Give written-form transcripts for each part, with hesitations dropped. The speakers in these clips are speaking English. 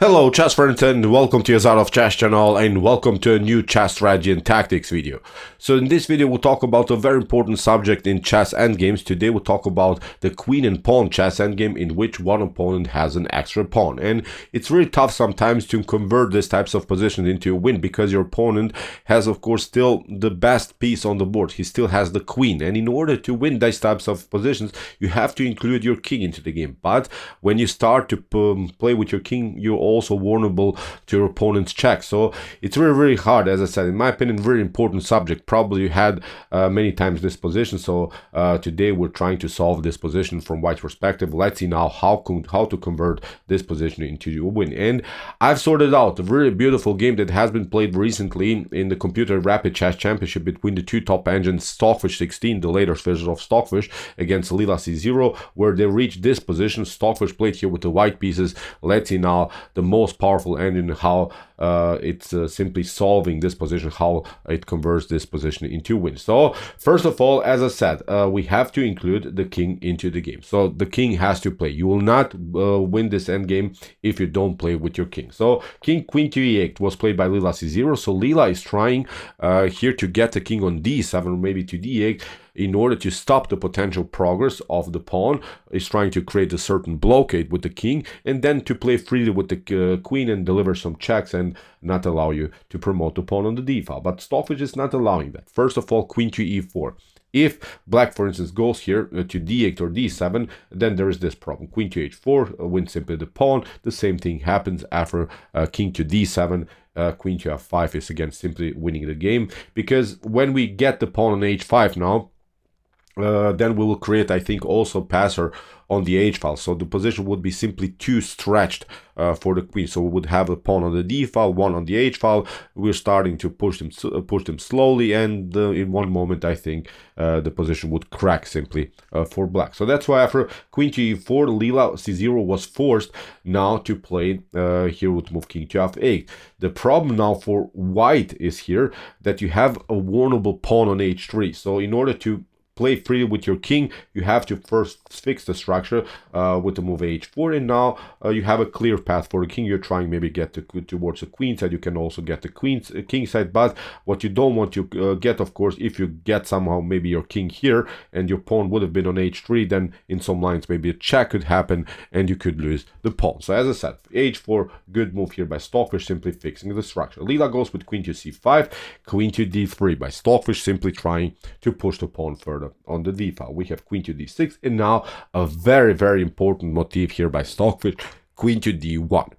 Hello chess friends and welcome to Jozarov chess channel and welcome to a new chess strategy and tactics video. So in this video we'll talk about a very important subject in chess endgames. Today we'll talk about the queen and pawn chess endgame in which one opponent has an extra pawn, and it's really tough sometimes to convert these types of positions into a win because your opponent has of course still the best piece on the board. He still has the queen, and in order to win these types of positions you have to include your king into the game. But when you start to play with your king, you're also vulnerable to your opponent's check. So it's really hard. As I said, in my opinion, very important subject. Probably you had many times this position. So today we're trying to solve this position from white perspective. Let's see now how to convert this position into a win. And I've sorted out a really beautiful game that has been played recently in the Computer Rapid Chess Championship between the two top engines, Stockfish 16, the latest version of Stockfish, against Lila C0, where they reached this position. Stockfish played here with the white pieces. Let's see now the most powerful engine, how it's simply solving this position, how it converts this position into wins. So first of all, as I said, we have to include the king into the game. So the king has to play. You will not win this endgame if you don't play with your king. So king queen to e8 was played by Lila C0. So Lila is trying here to get the king on d7 or maybe to d8 in order to stop the potential progress of the pawn. Is trying to create a certain blockade with the king and then to play freely with the queen and deliver some checks and not allow you to promote the pawn on the d file. But Stockfish is not allowing that. First of all, queen to e4. If black, for instance, goes here to d8 or d7, then there is this problem. Queen to h4 wins simply the pawn. The same thing happens after king to d7. Queen to f5 is again simply winning the game, because when we get the pawn on h5 now, then we will create, I think, also passer on the h file. So the position would be simply too stretched for the queen. So we would have a pawn on the d file, one on the h file. We're starting to push them slowly, and in one moment I think the position would crack simply for black. So that's why after queen to e4, Lila c0 was forced now to play here with move king to f8. The problem now for white is here that you have a vulnerable pawn on h3. So in order to play free with your king, you have to first fix the structure with the move h4, and now you have a clear path for the king. You're trying maybe get towards the queen side. You can also get the king side, but what you don't want to get, of course, if you get somehow maybe your king here and your pawn would have been on h3, then in some lines maybe a check could happen and you could lose the pawn. So as I said, h4, good move here by Stockfish, simply fixing the structure. Lila goes with queen to c5, queen to d3 by Stockfish, simply trying to push the pawn further on the d file. We have queen to d6, and now a very important motif here by Stockfish, queen to d1.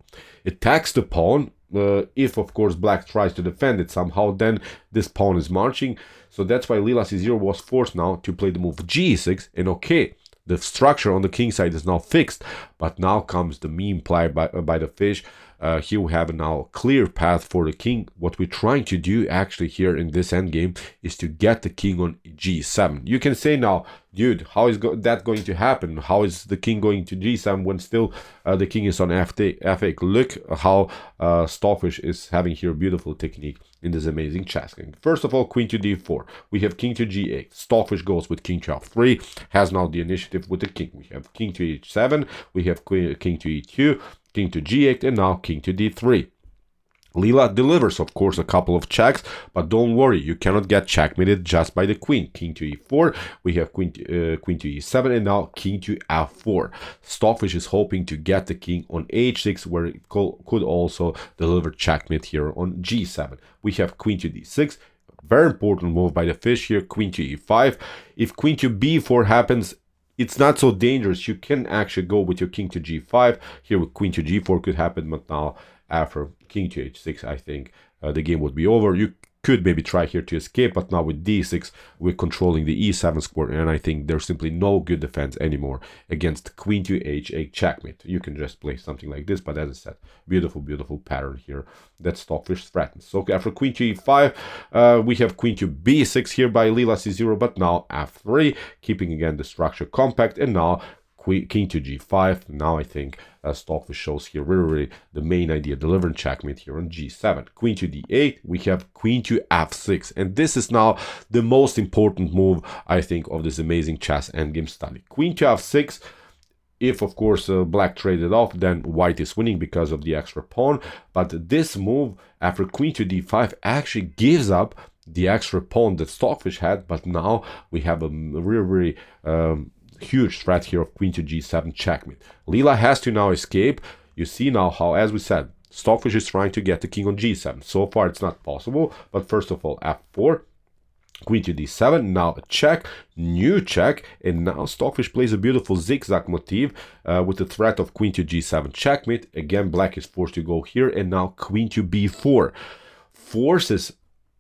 It attacks the pawn. If of course black tries to defend it somehow, then this pawn is marching. So that's why Lila c0 was forced now to play the move g6, and okay, the structure on the king side is now fixed, but now comes the meme played by the fish. Here we have now a clear path for the king. What we're trying to do actually here in this endgame is to get the king on g7. You can say now, dude, how is that going to happen? How is the king going to g7 when still the king is on f8? Look how Stockfish is having here a beautiful technique in this amazing chess game. First of all, queen to d4. We have king to g8. Stockfish goes with king to f3, has now the initiative with the king. We have king to h7. We have king to e2. King to g8, and now king to d3. Lila delivers, of course, a couple of checks, but don't worry, you cannot get checkmated just by the queen. King to e4, we have queen to e7, and now king to f4. Stockfish is hoping to get the king on h6, where it could also deliver checkmate here on g7. We have queen to d6. Very important move by the fish here, queen to e5. If queen to b4 happens, it's not so dangerous. You can actually go with your king to g5. Here with queen to g4 could happen, but now after king to h6, I think the game would be over. You could maybe try here to escape, but now with d6, we're controlling the e7 square, and I think there's simply no good defense anymore against queen to h8 checkmate. You can just play something like this, but as I said, beautiful pattern here that Stockfish threatens. So after queen to e5, we have queen to b6 here by Lila c0, but now f3, keeping again the structure compact, and now king to g5. Now I think Stockfish shows here really the main idea, delivering checkmate here on g7. Queen to d8, we have queen to f6, and this is now the most important move, I think, of this amazing chess endgame study. Queen to f6 If, of course, black traded off, then white is winning because of the extra pawn. But this move after queen to d5 actually gives up the extra pawn that Stockfish had, but now we have a really huge threat here of queen to g7 checkmate. Lila has to now escape. You see now how, as we said, Stockfish is trying to get the king on g7. So far it's not possible, but first of all f4, queen to d7, now a check, new check, and now Stockfish plays a beautiful zigzag motif with the threat of queen to g7 checkmate. Again, black is forced to go here, and now queen to b4 forces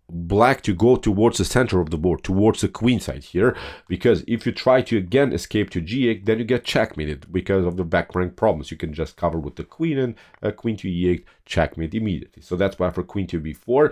black to go towards the center of the board, towards the queen side here, because if you try to again escape to g8, then you get checkmated because of the back rank problems. You can just cover with the queen, and queen to e8, checkmate immediately. So that's why for queen to b4,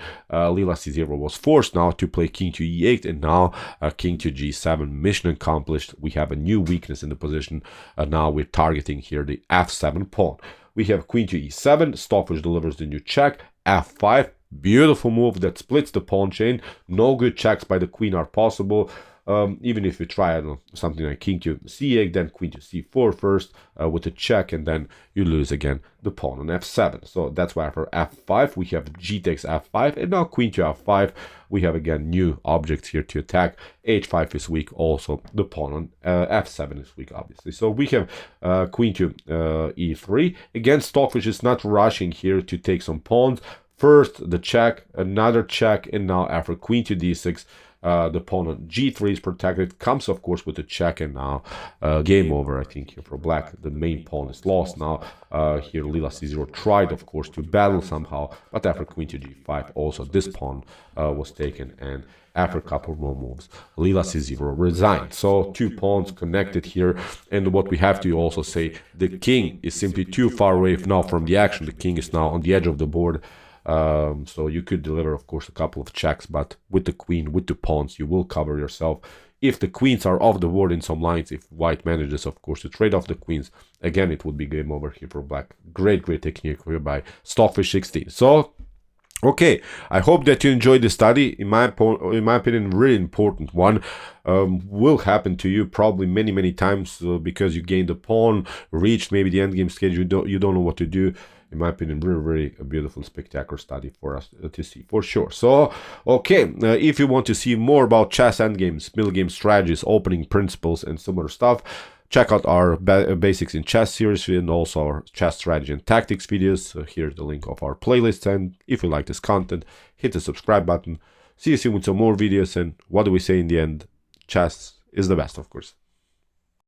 Lila c0 was forced now to play king to e8, and now king to g7, mission accomplished. We have a new weakness in the position. Now we're targeting here the f7 pawn. We have queen to e7, Stockfish delivers the new check, f5, beautiful move that splits the pawn chain. No good checks by the queen are possible. Even if you try, I don't know, something like king to c8, then queen to c4 first with a check, and then you lose again the pawn on f7. So that's why for f5 we have g takes f5, and now queen to f5. We have again new objects here to attack. h5 is weak, also the pawn on f7 is weak, obviously. So we have queen to e3. Again, Stockfish is not rushing here to take some pawns. First the check, another check, and now after queen to d6, the pawn on g3 is protected, comes of course with a check, and now game over, I think, here for black. The main pawn is lost now. Here Lila c0 tried, of course, to battle somehow, but after queen to g5, also this pawn was taken, and after a couple more moves, Lila c0 resigned. So 2 pawns connected here, and what we have to also say, the king is simply too far away now from the action. The king is now on the edge of the board. So you could deliver, of course, a couple of checks, but with the queen, with the pawns, you will cover yourself. If the queens are off the board in some lines, if white manages, of course, to trade off the queens, again, it would be game over here for black. Great technique here by Stockfish 16. So, okay, I hope that you enjoyed the study. In my opinion, really important one. Will happen to you probably many times because you gained a pawn, reached maybe the endgame stage, you don't know what to do. In my opinion, really a beautiful, spectacular study for us to see, for sure. So, okay, if you want to see more about chess endgames, middle game strategies, opening principles, and similar stuff, check out our basics in chess series and also our chess strategy and tactics videos. Here's the link of our playlist, and if you like this content, hit the subscribe button. See you soon with some more videos, and what do we say in the end? Chess is the best, of course.